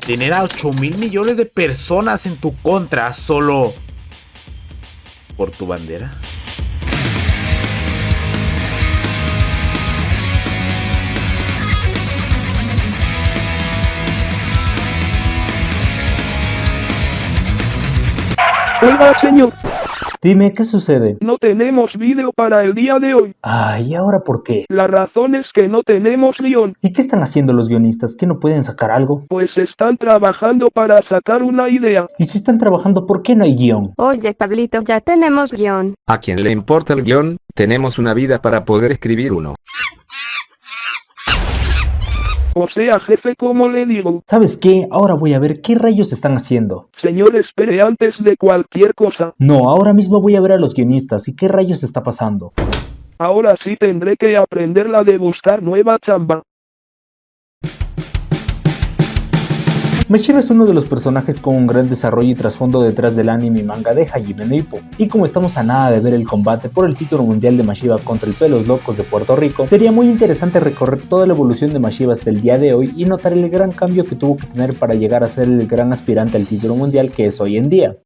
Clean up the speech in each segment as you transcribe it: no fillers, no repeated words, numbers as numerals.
Tener a 8,000 millones de personas en tu contra solo por tu bandera. Hola, señor. Dime, ¿qué sucede? No tenemos vídeo para el día de hoy. ¿Y ahora por qué? La razón es que no tenemos guión. ¿Y qué están haciendo los guionistas? ¿Que no pueden sacar algo? Pues están trabajando para sacar una idea. Y si están trabajando, ¿por qué no hay guión? Oye, Pablito, ya tenemos guión. ¿A quién le importa el guión? Tenemos una vida para poder escribir uno. O sea, jefe, ¿cómo le digo? ¿Sabes qué? Ahora voy a ver qué rayos están haciendo. Señor, espere antes de cualquier cosa. No, ahora mismo voy a ver a los guionistas y qué rayos está pasando. Ahora sí tendré que aprender la de buscar nueva chamba. Mashiva es uno de los personajes con un gran desarrollo y trasfondo detrás del anime y manga de Hajime no Ippo, y como estamos a nada de ver el combate por el título mundial de Mashiva contra el Pelos Locos de Puerto Rico, sería muy interesante recorrer toda la evolución de Mashiva hasta el día de hoy y notar el gran cambio que tuvo que tener para llegar a ser el gran aspirante al título mundial que es hoy en día.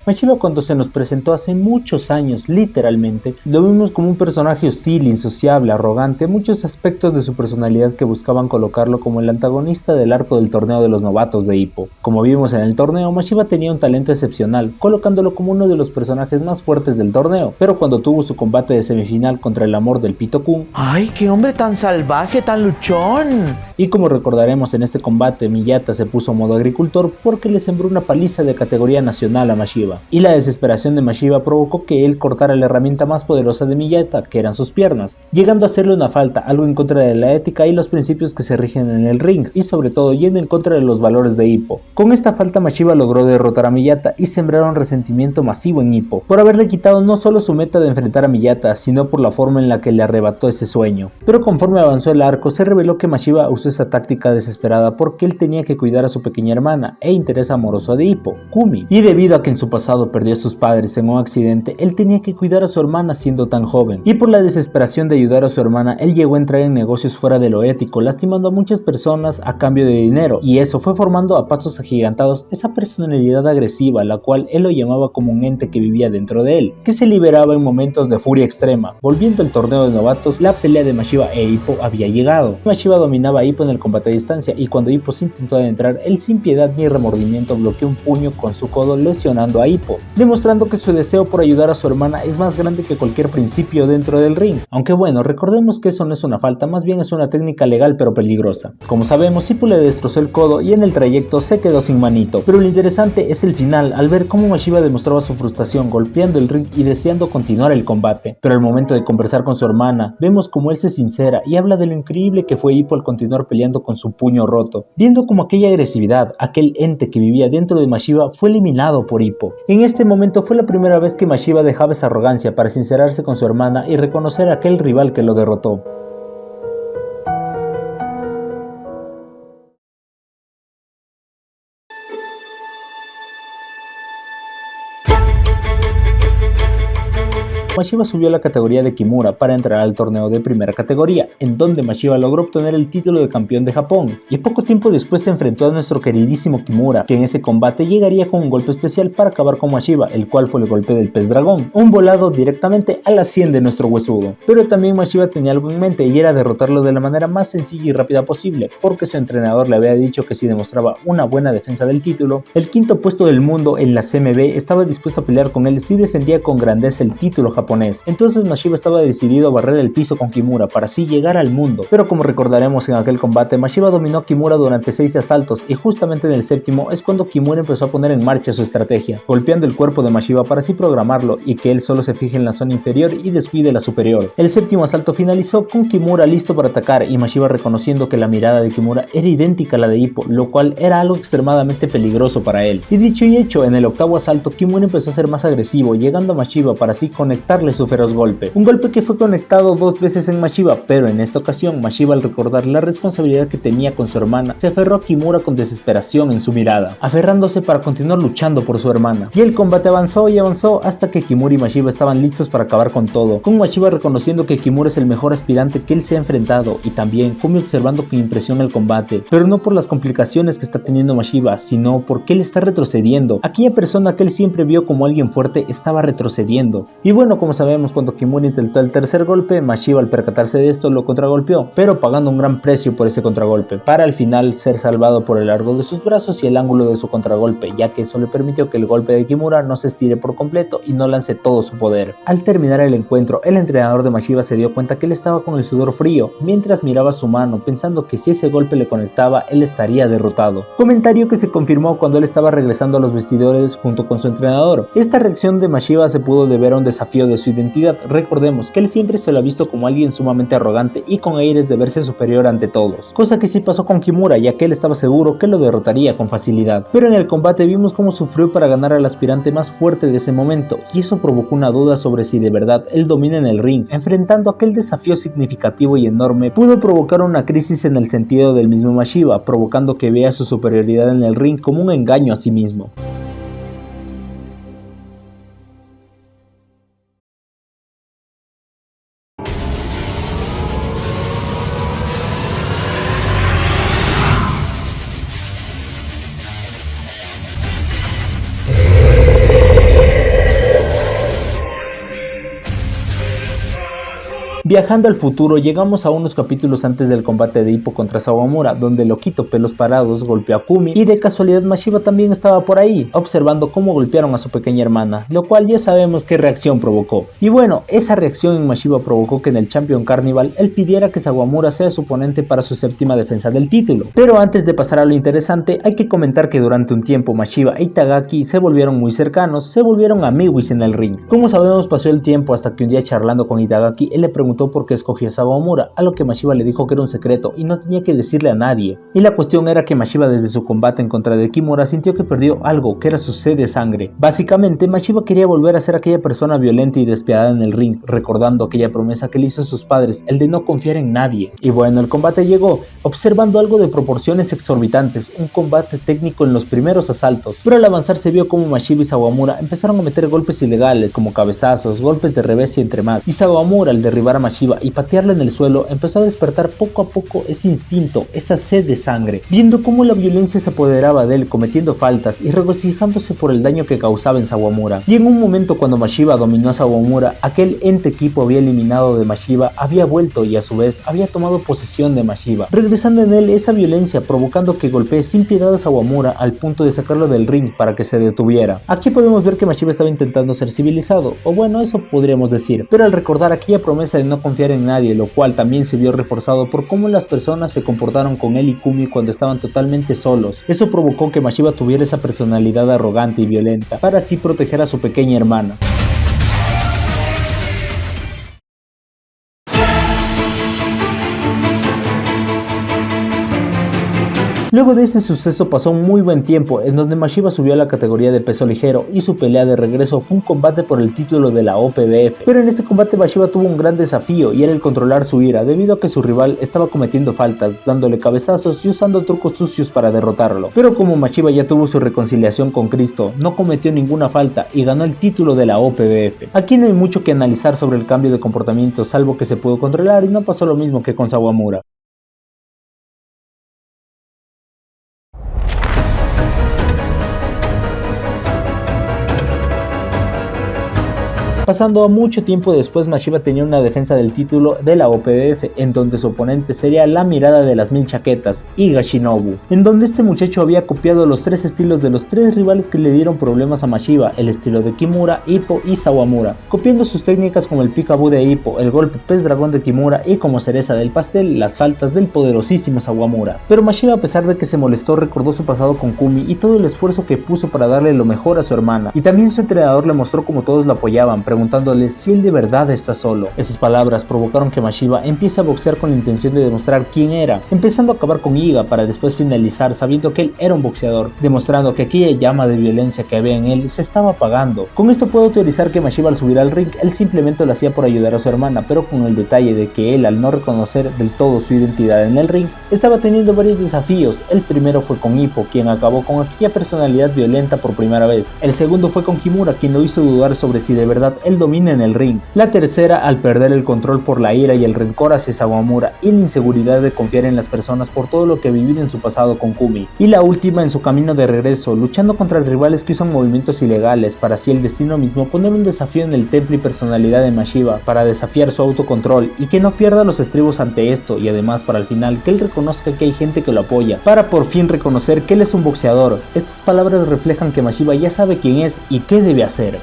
Mashiva, cuando se nos presentó hace muchos años, literalmente, lo vimos como un personaje hostil, insociable, arrogante, muchos aspectos de su personalidad que buscaban colocarlo como el antagonista del arco del torneo de los novatos de Ippo. Como vimos en el torneo, Mashiva tenía un talento excepcional, colocándolo como uno de los personajes más fuertes del torneo, pero cuando tuvo su combate de semifinal contra el amor del Pito-kun, ¡ay, qué hombre tan salvaje, tan luchón! Y como recordaremos en este combate, Miyata se puso modo agricultor porque le sembró una paliza de categoría nacional a Mashiva. Y la desesperación de Mashiva provocó que él cortara la herramienta más poderosa de Miyata, que eran sus piernas, llegando a hacerle una falta, algo en contra de la ética y los principios que se rigen en el ring, y sobre todo yendo en contra de los valores de Ippo. Con esta falta Mashiva logró derrotar a Miyata y sembrar un resentimiento masivo en Ippo, por haberle quitado no solo su meta de enfrentar a Miyata, sino por la forma en la que le arrebató ese sueño. Pero conforme avanzó el arco, se reveló que Mashiva usó esa táctica desesperada porque él tenía que cuidar a su pequeña hermana e interés amoroso de Ippo, Kumi, y debido a que en su pasado perdió a sus padres en un accidente, él tenía que cuidar a su hermana siendo tan joven, y por la desesperación de ayudar a su hermana, él llegó a entrar en negocios fuera de lo ético, lastimando a muchas personas a cambio de dinero, y eso fue formando a pasos agigantados esa personalidad agresiva, la cual él lo llamaba como un ente que vivía dentro de él, que se liberaba en momentos de furia extrema. Volviendo al torneo de novatos, la pelea de Mashiva e Ippo había llegado. Mashiva dominaba a Ippo en el combate a distancia, y cuando Ippo se intentó adentrar, él sin piedad ni remordimiento bloqueó un puño con su codo, lesionando a Ippo, demostrando que su deseo por ayudar a su hermana es más grande que cualquier principio dentro del ring. Aunque bueno, recordemos que eso no es una falta, más bien es una técnica legal pero peligrosa. Como sabemos, Ippo le destrozó el codo y en el trayecto se quedó sin manito, pero lo interesante es el final, al ver cómo Mashiva demostraba su frustración golpeando el ring y deseando continuar el combate. Pero al momento de conversar con su hermana, vemos como él se sincera y habla de lo increíble que fue Ippo al continuar peleando con su puño roto, viendo como aquella agresividad, aquel ente que vivía dentro de Mashiva fue eliminado por Ippo. En este momento fue la primera vez que Mashiva dejaba esa arrogancia para sincerarse con su hermana y reconocer a aquel rival que lo derrotó. Mashiva subió a la categoría de Kimura para entrar al torneo de primera categoría, en donde Mashiva logró obtener el título de campeón de Japón, y poco tiempo después se enfrentó a nuestro queridísimo Kimura, que en ese combate llegaría con un golpe especial para acabar con Mashiva, el cual fue el golpe del pez dragón, un volado directamente a la 100 de nuestro huesudo. Pero también Mashiva tenía algo en mente y era derrotarlo de la manera más sencilla y rápida posible, porque su entrenador le había dicho que si demostraba una buena defensa del título, el quinto puesto del mundo en la CMB estaba dispuesto a pelear con él si defendía con grandeza el título japonés japonés. Entonces Mashiba estaba decidido a barrer el piso con Kimura para así llegar al mundo. Pero como recordaremos en aquel combate, Mashiba dominó a Kimura durante 6 asaltos y justamente en el séptimo es cuando Kimura empezó a poner en marcha su estrategia, golpeando el cuerpo de Mashiba para así programarlo y que él solo se fije en la zona inferior y descuide la superior. El séptimo asalto finalizó con Kimura listo para atacar y Mashiba reconociendo que la mirada de Kimura era idéntica a la de Hippo, lo cual era algo extremadamente peligroso para él. Y dicho y hecho, en el octavo asalto Kimura empezó a ser más agresivo, llegando a Mashiba para así conectarle su feroz golpe. Un golpe que fue conectado 2 veces en Mashiba, pero en esta ocasión Mashiba, al recordar la responsabilidad que tenía con su hermana, se aferró a Kimura con desesperación en su mirada, aferrándose para continuar luchando por su hermana. Y el combate avanzó y avanzó hasta que Kimura y Mashiba estaban listos para acabar con todo, con Mashiba reconociendo que Kimura es el mejor aspirante que él se ha enfrentado y también Kumi observando con impresión el combate, pero no por las complicaciones que está teniendo Mashiba, sino porque él está retrocediendo. Aquella persona que él siempre vio como alguien fuerte estaba retrocediendo. Y bueno, como sabemos, cuando Kimura intentó el tercer golpe, Mashiba al percatarse de esto lo contragolpeó, pero pagando un gran precio por ese contragolpe, para al final ser salvado por el largo de sus brazos y el ángulo de su contragolpe, ya que eso le permitió que el golpe de Kimura no se estire por completo y no lance todo su poder. Al terminar el encuentro, el entrenador de Mashiba se dio cuenta que él estaba con el sudor frío, mientras miraba su mano, pensando que si ese golpe le conectaba, él estaría derrotado. Comentario que se confirmó cuando él estaba regresando a los vestidores junto con su entrenador. Esta reacción de Mashiba se pudo deber a un desafío de su identidad. Recordemos que él siempre se lo ha visto como alguien sumamente arrogante y con aires de verse superior ante todos, cosa que sí pasó con Kimura, ya que él estaba seguro que lo derrotaría con facilidad. Pero en el combate vimos cómo sufrió para ganar al aspirante más fuerte de ese momento, y eso provocó una duda sobre si de verdad él domina en el ring. Enfrentando aquel desafío significativo y enorme, pudo provocar una crisis en el sentido del mismo Mashiba, provocando que vea su superioridad en el ring como un engaño a sí mismo. Viajando al futuro, llegamos a unos capítulos antes del combate de Hippo contra Sawamura, donde Loquito Pelos Parados golpeó a Kumi y de casualidad Mashiba también estaba por ahí, observando cómo golpearon a su pequeña hermana, lo cual ya sabemos qué reacción provocó. Y bueno, esa reacción en Mashiba provocó que en el Champion Carnival él pidiera que Sawamura sea su oponente para su séptima defensa del título. Pero antes de pasar a lo interesante, hay que comentar que durante un tiempo Mashiba e Itagaki se volvieron muy cercanos, se volvieron amigos en el ring. Como sabemos, pasó el tiempo hasta que un día charlando con Itagaki, él le preguntó por qué escogió a Sawamura, a lo que Mashiba le dijo que era un secreto y no tenía que decirle a nadie. Y la cuestión era que Mashiba, desde su combate en contra de Kimura, sintió que perdió algo, que era su sed de sangre. Básicamente, Mashiba quería volver a ser aquella persona violenta y despiadada en el ring, recordando aquella promesa que le hizo a sus padres, el de no confiar en nadie. Y bueno, el combate llegó, observando algo de proporciones exorbitantes, un combate técnico en los primeros asaltos, pero al avanzar se vio como Mashiba y Sawamura empezaron a meter golpes ilegales, como cabezazos, golpes de revés y entre más, y Sawamura, al derribar a Mashiba y patearlo en el suelo, empezó a despertar poco a poco ese instinto, esa sed de sangre, viendo cómo la violencia se apoderaba de él, cometiendo faltas y regocijándose por el daño que causaba en Sawamura. Y en un momento, cuando Mashiba dominó a Sawamura, aquel ente equipo había eliminado de Mashiba, había vuelto y a su vez había tomado posesión de Mashiba, regresando en él esa violencia, provocando que golpee sin piedad a Sawamura al punto de sacarlo del ring para que se detuviera. Aquí podemos ver que Mashiba estaba intentando ser civilizado, o bueno, eso podríamos decir, pero al recordar aquella promesa de no confiar en nadie, lo cual también se vio reforzado por cómo las personas se comportaron con él y Kumi cuando estaban totalmente solos. Eso provocó que Mashiba tuviera esa personalidad arrogante y violenta para así proteger a su pequeña hermana. Luego de ese suceso pasó un muy buen tiempo en donde Mashiba subió a la categoría de peso ligero y su pelea de regreso fue un combate por el título de la OPBF. Pero en este combate Mashiba tuvo un gran desafío y era el controlar su ira debido a que su rival estaba cometiendo faltas, dándole cabezazos y usando trucos sucios para derrotarlo. Pero como Mashiba ya tuvo su reconciliación con Cristo, no cometió ninguna falta y ganó el título de la OPBF. Aquí no hay mucho que analizar sobre el cambio de comportamiento, salvo que se pudo controlar y no pasó lo mismo que con Sawamura. Pasando a mucho tiempo después, Mashiba tenía una defensa del título de la OPBF, en donde su oponente sería la mirada de las 1000 chaquetas, Iga Shinobu, en donde este muchacho había copiado los 3 estilos de los 3 rivales que le dieron problemas a Mashiba, el estilo de Kimura, Ippo y Sawamura, copiando sus técnicas como el peekaboo de Ippo, el golpe pez dragón de Kimura y como cereza del pastel, las faltas del poderosísimo Sawamura. Pero Mashiba, a pesar de que se molestó, recordó su pasado con Kumi y todo el esfuerzo que puso para darle lo mejor a su hermana, y también su entrenador le mostró como todos lo apoyaban, preguntándole si él de verdad está solo. Esas palabras provocaron que Mashiba empiece a boxear con la intención de demostrar quién era, empezando a acabar con Iga para después finalizar sabiendo que él era un boxeador, demostrando que aquella llama de violencia que había en él se estaba apagando. Con esto puedo teorizar que Mashiba, al subir al ring, él simplemente lo hacía por ayudar a su hermana, pero con el detalle de que él, al no reconocer del todo su identidad en el ring, estaba teniendo varios desafíos. El primero fue con Ippo, quien acabó con aquella personalidad violenta por primera vez. El segundo fue con Kimura, quien lo hizo dudar sobre si de verdad él domina en el ring. La tercera, al perder el control por la ira y el rencor hacia Sawamura y la inseguridad de confiar en las personas por todo lo que ha vivido en su pasado con Kumi. Y la última, en su camino de regreso, luchando contra rivales que usan movimientos ilegales para así el destino mismo poner un desafío en el temple y personalidad de Mashiba para desafiar su autocontrol y que no pierda los estribos ante esto, y además para al final que él reconozca que hay gente que lo apoya, para por fin reconocer que él es un boxeador. Estas palabras reflejan que Mashiba ya sabe quién es y qué debe hacer.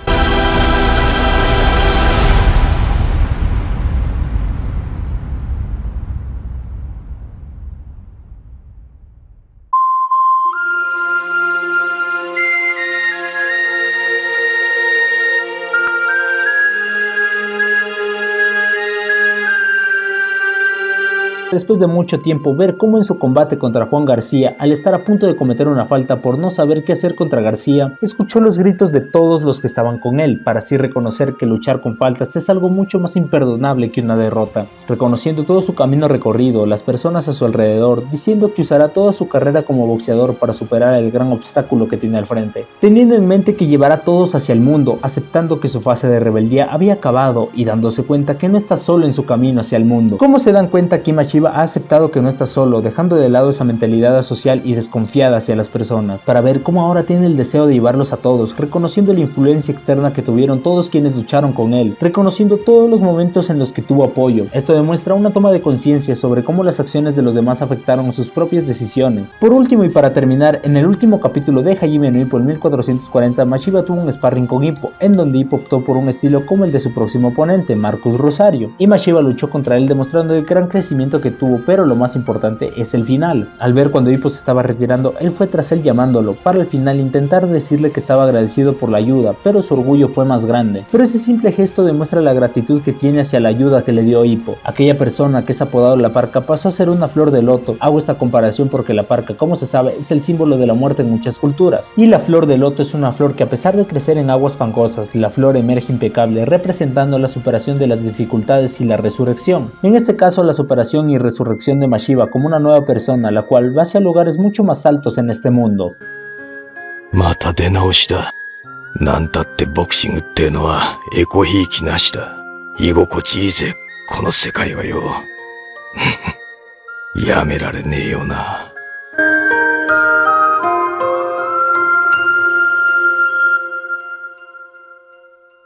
Después de mucho tiempo, ver cómo en su combate contra Juan García, al estar a punto de cometer una falta por no saber qué hacer contra García, escuchó los gritos de todos los que estaban con él, para así reconocer que luchar con faltas es algo mucho más imperdonable que una derrota, reconociendo todo su camino recorrido, las personas a su alrededor, diciendo que usará toda su carrera como boxeador para superar el gran obstáculo que tiene al frente, teniendo en mente que llevará a todos hacia el mundo, aceptando que su fase de rebeldía había acabado y dándose cuenta que no está solo en su camino hacia el mundo. ¿Cómo se dan cuenta que Mashiba ha aceptado que no está solo, dejando de lado esa mentalidad asocial y desconfiada hacia las personas, para ver cómo ahora tiene el deseo de llevarlos a todos, reconociendo la influencia externa que tuvieron todos quienes lucharon con él, reconociendo todos los momentos en los que tuvo apoyo? Esto demuestra una toma de conciencia sobre cómo las acciones de los demás afectaron sus propias decisiones. Por último y para terminar, en el último capítulo de Hajime no Ippo en 1440, Mashiba tuvo un sparring con Ippo, en donde Ippo optó por un estilo como el de su próximo oponente, Marcus Rosario, y Mashiba luchó contra él demostrando el gran crecimiento que tuvo, pero lo más importante es el final. Al ver cuando Ippo se estaba retirando, él fue tras él llamándolo, para al final intentar decirle que estaba agradecido por la ayuda, pero su orgullo fue más grande. Pero ese simple gesto demuestra la gratitud que tiene hacia la ayuda que le dio Ippo. Aquella persona que es apodado la Parca pasó a ser una flor de loto. Hago esta comparación porque la Parca, como se sabe, es el símbolo de la muerte en muchas culturas. Y la flor de loto es una flor que, a pesar de crecer en aguas fangosas, la flor emerge impecable, representando la superación de las dificultades y la resurrección. En este caso, la superación y resurrección de Mashiba como una nueva persona, la cual va hacia lugares mucho más altos en este mundo. また出直しだ。なんたってボクシングってのはエコひいきなしだ。居心地いいぜ、この世界はよ。やめられねえよな。